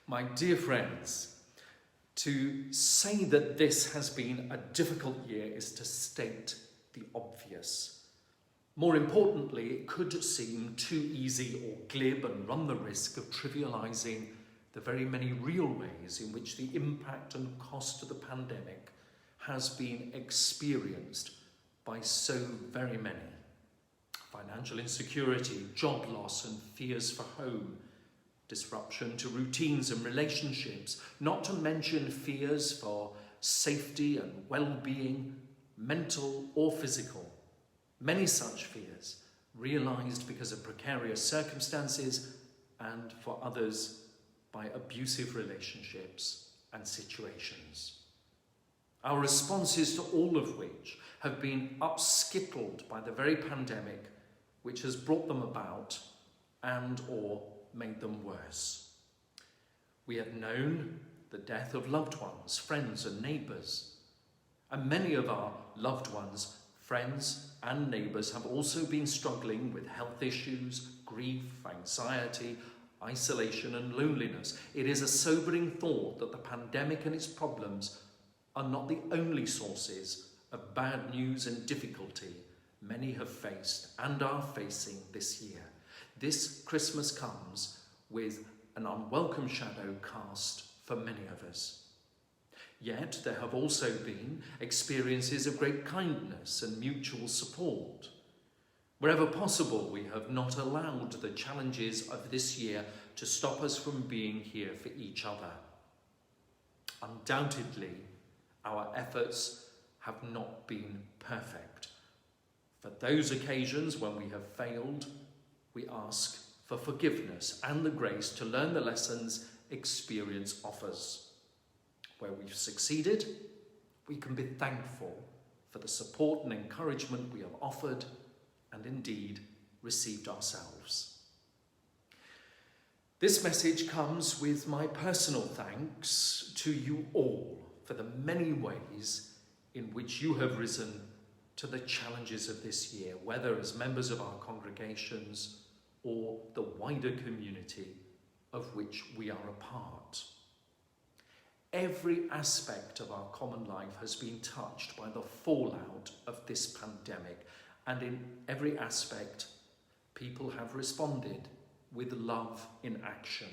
My dear friends, to say that this has been a difficult year is to state the obvious. More importantly, it could seem too easy or glib and run the risk of trivialising the very many real ways in which the impact and cost of the pandemic has been experienced by so very many. Financial insecurity, job loss and fears for home, disruption to routines and relationships, not to mention fears for safety and well-being, mental or physical. Many such fears realised because of precarious circumstances and for others by abusive relationships and situations. Our responses to all of which have been upskittled by the very pandemic which has brought them about and or made them worse. We have known the death of loved ones, friends and neighbours, and many of our loved ones, friends and neighbours have also been struggling with health issues, grief, anxiety, isolation and loneliness. It is a sobering thought that the pandemic and its problems are not the only sources of bad news and difficulty many have faced and are facing this year. This Christmas comes with an unwelcome shadow cast for many of us. Yet there have also been experiences of great kindness and mutual support. Wherever possible, we have not allowed the challenges of this year to stop us from being here for each other. Undoubtedly, our efforts have not been perfect. For those occasions when we have failed, we ask for forgiveness and the grace to learn the lessons experience offers. Where we've succeeded, we can be thankful for the support and encouragement we have offered and indeed received ourselves. This message comes with my personal thanks to you all for the many ways in which you have risen to the challenges of this year, whether as members of our congregations or the wider community of which we are a part. Every aspect of our common life has been touched by the fallout of this pandemic, and in every aspect, people have responded with love in action,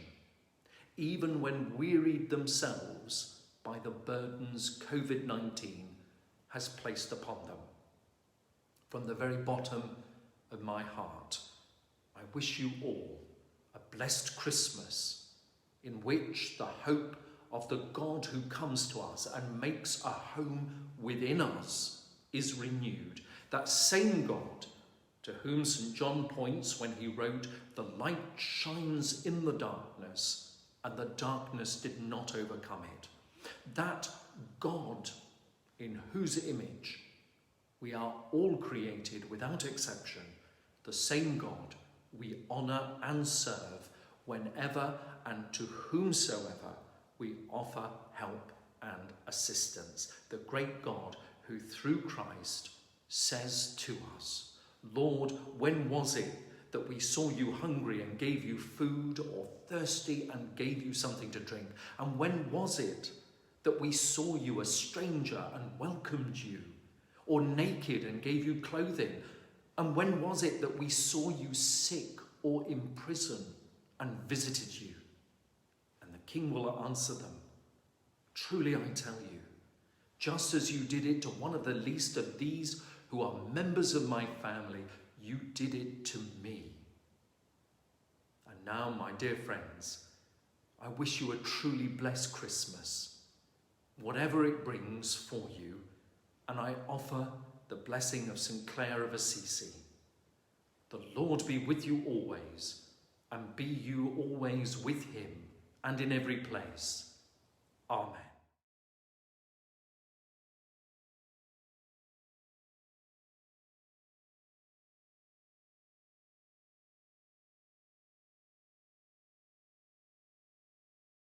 even when wearied themselves by the burdens COVID-19 has placed upon them. From the very bottom of my heart, I wish you all a blessed Christmas in which the hope of the God who comes to us and makes a home within us is renewed. That same God to whom St. John points when he wrote, "The light shines in the darkness, and the darkness did not overcome it." That God in whose image we are all created without exception, the same God we honour and serve whenever and to whomsoever we offer help and assistance. The great God who through Christ says to us, "Lord, when was it that we saw you hungry and gave you food, or thirsty and gave you something to drink? And when was it that we saw you a stranger and welcomed you, or naked and gave you clothing? And when was it that we saw you sick or in prison and visited you?" And the King will answer them, "Truly I tell you, just as you did it to one of the least of these who are members of my family, you did it to me." And now, my dear friends, I wish you a truly blessed Christmas, whatever it brings for you, and I offer the blessing of St. Clare of Assisi. The Lord be with you always, and be you always with him and in every place. Amen.